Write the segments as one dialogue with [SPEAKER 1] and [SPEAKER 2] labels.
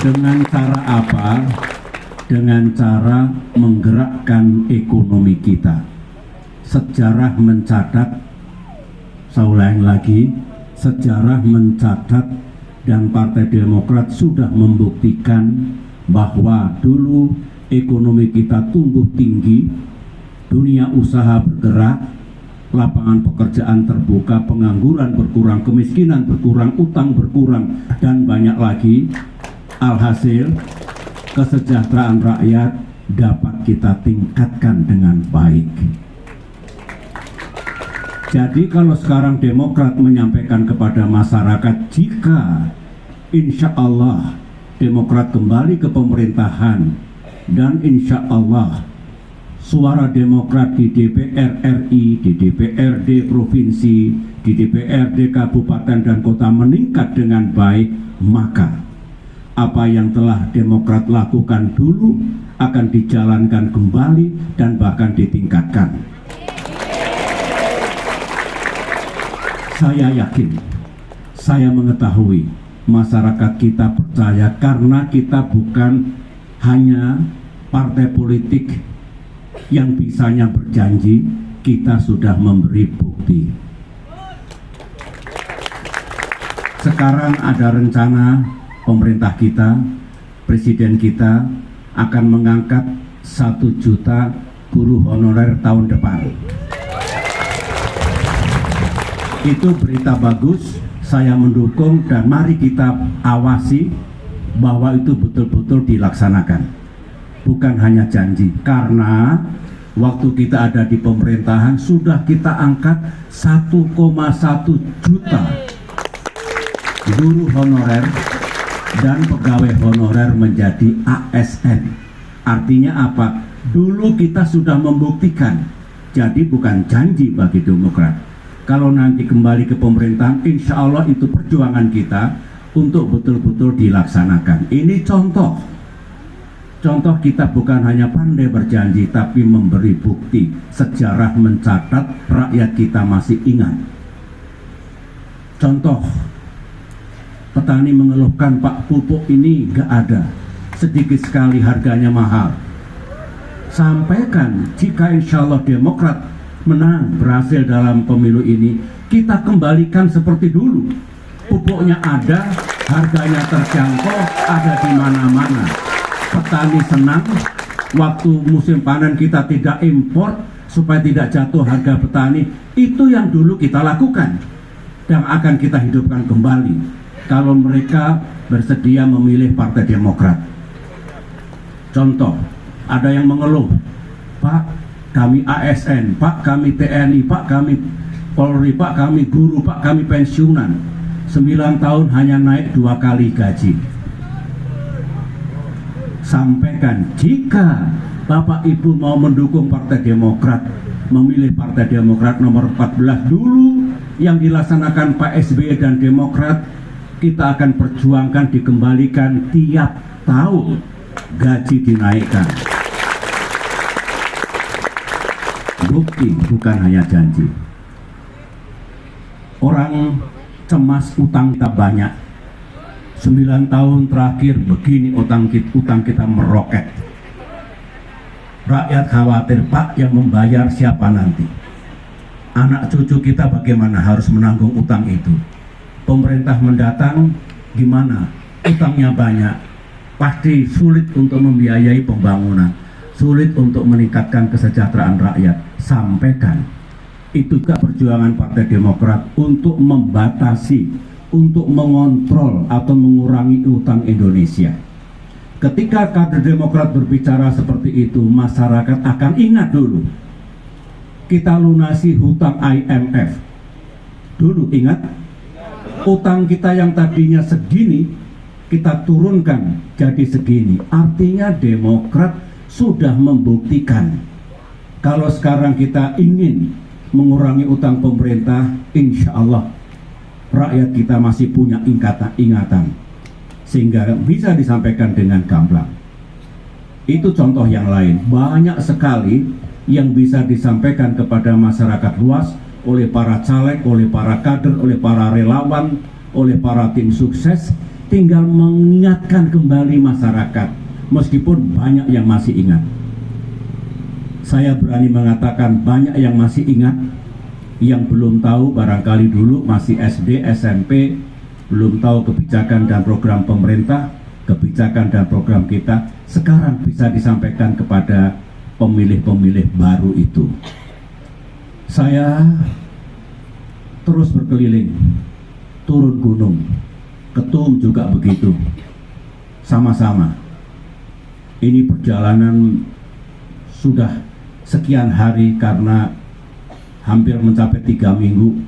[SPEAKER 1] Dengan cara apa? Dengan cara menggerakkan ekonomi kita. Sejarah mencatat, saya ulangi lagi, sejarah mencatat dan Partai Demokrat sudah membuktikan bahwa dulu ekonomi kita tumbuh tinggi, dunia usaha bergerak, lapangan pekerjaan terbuka, pengangguran berkurang, kemiskinan berkurang, utang berkurang, dan banyak lagi. Alhasil, kesejahteraan rakyat dapat kita tingkatkan dengan baik. Jadi kalau sekarang Demokrat menyampaikan kepada masyarakat, jika insya Allah Demokrat kembali ke pemerintahan dan insya Allah suara Demokrat di DPR RI, di DPRD Provinsi, di DPRD Kabupaten dan Kota meningkat dengan baik, maka apa yang telah Demokrat lakukan dulu akan dijalankan kembali dan bahkan ditingkatkan. Saya yakin, saya mengetahui masyarakat kita percaya karena kita bukan hanya partai politik yang bisanya berjanji, kita sudah memberi bukti. Sekarang ada rencana pemerintah kita, presiden kita akan mengangkat 1 juta guru honorer tahun depan. Itu berita bagus, saya mendukung dan mari kita awasi bahwa itu betul-betul dilaksanakan. Bukan hanya janji, karena waktu kita ada di pemerintahan sudah kita angkat 1,1 juta guru honorer dan pegawai honorer menjadi ASN. Artinya apa? Dulu kita sudah membuktikan. Jadi bukan janji bagi Demokrat. Kalau nanti kembali ke pemerintahan, insya Allah itu perjuangan kita untuk betul-betul dilaksanakan. Ini contoh. Contoh kita bukan hanya pandai berjanji, tapi memberi bukti. Sejarah mencatat, rakyat kita masih ingat. Contoh, petani mengeluhkan, Pak, pupuk ini nggak ada, sedikit sekali harganya mahal. Sampaikan, jika insya Allah Demokrat menang, berhasil dalam pemilu ini, kita kembalikan seperti dulu. Pupuknya ada, harganya terjangkau, ada di mana-mana. Petani senang, waktu musim panen kita tidak impor, supaya tidak jatuh harga petani. Itu yang dulu kita lakukan, dan akan kita hidupkan kembali kalau mereka bersedia memilih Partai Demokrat. Contoh, ada yang mengeluh, Pak, kami ASN, Pak, kami TNI, Pak, kami Polri, Pak, kami guru, Pak, kami pensiunan. 9 tahun hanya naik 2 kali gaji. Sampaikan, jika Bapak Ibu mau mendukung Partai Demokrat, memilih Partai Demokrat nomor 14 dulu yang dilaksanakan Pak SBY dan Demokrat, kita akan perjuangkan dikembalikan tiap tahun, gaji dinaikkan. Bukti, bukan hanya janji. Orang cemas utang kita banyak. 9 tahun terakhir begini utang kita meroket. Rakyat khawatir, Pak, yang membayar siapa nanti? Anak cucu kita bagaimana harus menanggung utang itu? Pemerintah mendatang gimana? Utangnya banyak, pasti sulit untuk membiayai pembangunan, sulit untuk meningkatkan kesejahteraan rakyat. Sampaikan, itu juga perjuangan Partai Demokrat untuk membatasi, untuk mengontrol atau mengurangi utang Indonesia. Ketika kader Demokrat berbicara seperti itu, masyarakat akan ingat dulu, kita lunasi hutang IMF. Dulu ingat, utang kita yang tadinya segini, kita turunkan jadi segini. Artinya Demokrat sudah membuktikan. Kalau sekarang kita ingin mengurangi utang pemerintah, insya Allah rakyat kita masih punya ingatan, sehingga bisa disampaikan dengan gamblang. Itu contoh yang lain. Banyak sekali yang bisa disampaikan kepada masyarakat luas oleh para caleg, oleh para kader, oleh para relawan, oleh para tim sukses tinggal mengingatkan kembali masyarakat, meskipun banyak yang masih ingat. Saya berani mengatakan banyak yang masih ingat, yang belum tahu barangkali dulu masih SD, SMP, belum tahu kebijakan dan program pemerintah, kebijakan dan program kita, sekarang bisa disampaikan kepada pemilih-pemilih baru itu. Saya terus berkeliling, turun gunung, ketum juga begitu, sama-sama. Ini perjalanan sudah sekian hari karena hampir mencapai 3 minggu.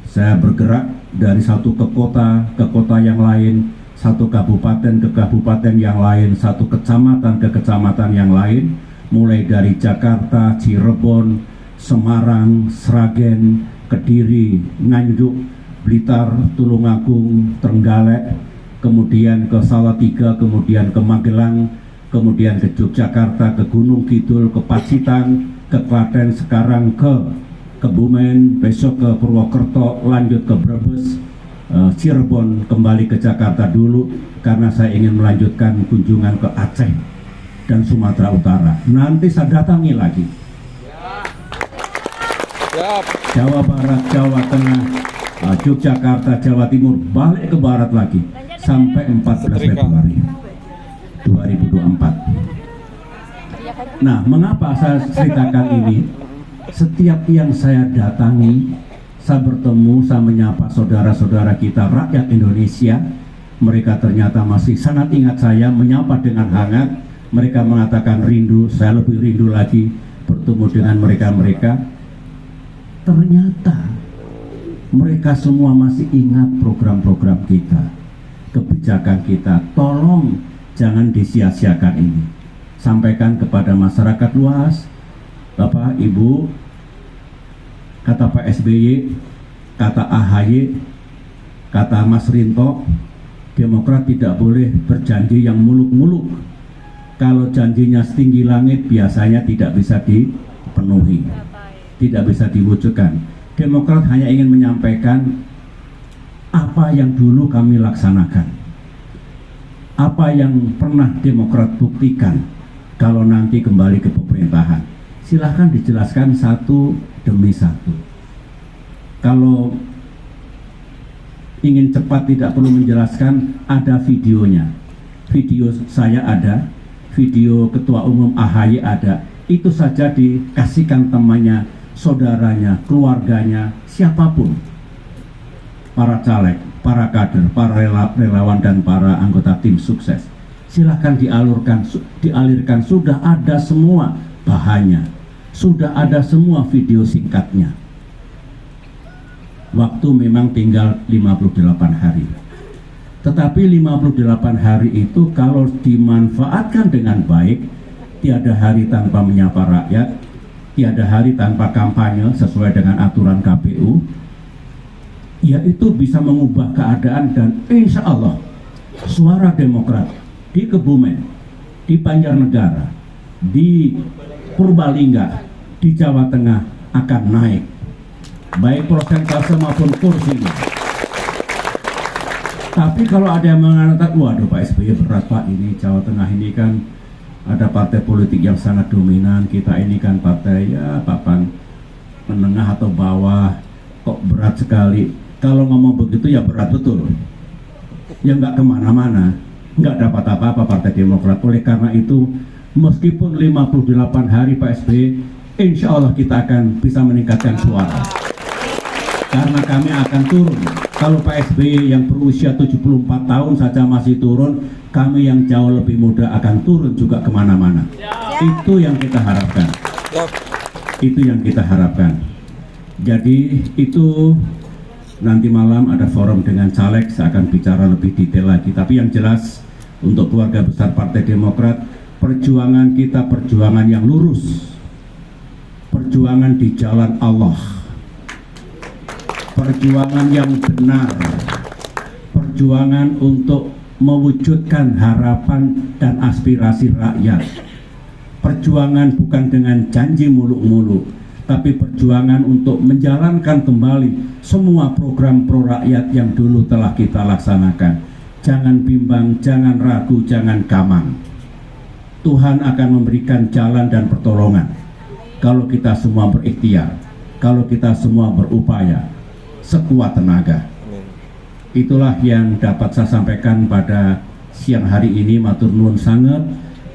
[SPEAKER 1] Saya bergerak dari satu ke kota yang lain, satu kabupaten ke kabupaten yang lain, satu kecamatan ke kecamatan yang lain, mulai dari Jakarta, Cirebon, Semarang, Sragen, Kediri, Nganjuk, Blitar, Tulungagung, Trenggalek, kemudian ke Salatiga, kemudian ke Magelang, kemudian ke Yogyakarta, ke Gunung Kidul, ke Pacitan, ke Klaten, sekarang ke Kebumen, besok ke Purwokerto, lanjut ke Brebes, Cirebon, kembali ke Jakarta dulu karena saya ingin melanjutkan kunjungan ke Aceh dan Sumatera Utara. Nanti saya datangi lagi Jawa Barat, Jawa Tengah, Yogyakarta, Jawa Timur, balik ke barat lagi sampai 14 Februari 2024. Nah, mengapa saya ceritakan ini? Setiap yang saya datangi, saya bertemu, saya menyapa saudara-saudara kita, rakyat Indonesia, mereka ternyata masih sangat ingat saya, menyapa dengan hangat. Mereka mengatakan rindu, saya lebih rindu lagi bertemu dengan mereka-mereka. Ternyata mereka semua masih ingat program-program kita, kebijakan kita. Tolong jangan disia-siakan ini. Sampaikan kepada masyarakat luas, Bapak, Ibu, kata Pak SBY, kata AHY, kata Mas Rinto, Demokrat tidak boleh berjanji yang muluk-muluk. Kalau janjinya setinggi langit biasanya tidak bisa dipenuhi, tidak bisa diwujudkan. Demokrat hanya ingin menyampaikan apa yang dulu kami laksanakan, apa yang pernah Demokrat buktikan kalau nanti kembali ke pemerintahan. Silahkan dijelaskan satu demi satu. Kalau ingin cepat tidak perlu menjelaskan, ada videonya. Video saya ada, video Ketua Umum AHY ada. Itu saja dikasihkan temannya, saudaranya, keluarganya, siapapun, para caleg, para kader, para relawan dan para anggota tim sukses. Silahkan dialirkan, sudah ada semua bahannya, sudah ada semua video singkatnya. Waktu memang tinggal 58 hari. Tetapi 58 hari itu kalau dimanfaatkan dengan baik, tiada hari tanpa menyapa rakyat, tiada hari tanpa kampanye sesuai dengan aturan KPU, yaitu bisa mengubah keadaan. Dan insya Allah suara Demokrat di Kebumen, di Banjarnegara, di Purbalingga, di Jawa Tengah akan naik, baik persentase maupun kursinya. Tapi kalau ada yang mengatakan, waduh Pak SBY berat Pak, ini Jawa Tengah ini kan ada partai politik yang sangat dominan, kita ini kan partai ya papan menengah atau bawah, kok berat sekali. Kalau ngomong begitu ya berat betul, ya nggak kemana-mana, nggak dapat apa-apa Partai Demokrat. Oleh karena itu, meskipun 58 hari Pak SBY, insya Allah kita akan bisa meningkatkan suara, karena kami akan turun. Kalau Pak SBY yang berusia 74 tahun saja masih turun, kami yang jauh lebih muda akan turun juga kemana-mana. Itu yang kita harapkan. Itu yang kita harapkan. Jadi itu nanti malam ada forum dengan caleg, saya akan bicara lebih detail lagi. Tapi yang jelas untuk keluarga besar Partai Demokrat, perjuangan kita perjuangan yang lurus, perjuangan di jalan Allah, perjuangan yang benar, perjuangan untuk mewujudkan harapan dan aspirasi rakyat. Perjuangan bukan dengan janji muluk-muluk, tapi perjuangan untuk menjalankan kembali semua program pro rakyat yang dulu telah kita laksanakan. Jangan bimbang, jangan ragu, jangan gamang. Tuhan akan memberikan jalan dan pertolongan kalau kita semua berikhtiar, kalau kita semua berupaya sekuat tenaga. Itulah yang dapat saya sampaikan pada siang hari ini. Matur nuwun sanget,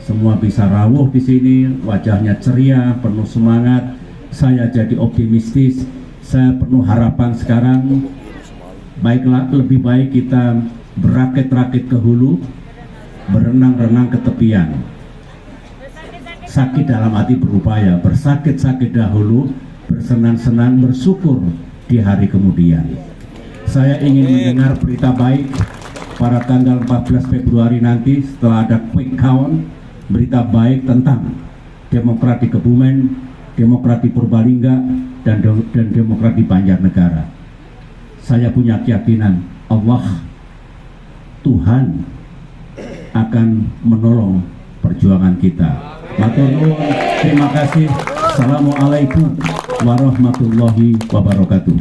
[SPEAKER 1] semua bisa rawuh di sini, wajahnya ceria, penuh semangat. Saya jadi optimistis, saya penuh harapan sekarang. Baiklah, lebih baik kita berakit-rakit ke hulu, berenang-renang ke tepian. Sakit dalam hati berupaya, bersakit-sakit dahulu, bersenang-senang, bersyukur di hari kemudian. Saya ingin mendengar berita baik pada tanggal 14 Februari nanti setelah ada quick count, berita baik tentang Demokrat di Kebumen, Demokrat di Purbalingga, dan Demokrat di Banjarnegara. Saya punya keyakinan Allah, Tuhan akan menolong perjuangan kita. Matur nuwun, terima kasih. Assalamualaikum warahmatullahi wabarakatuh.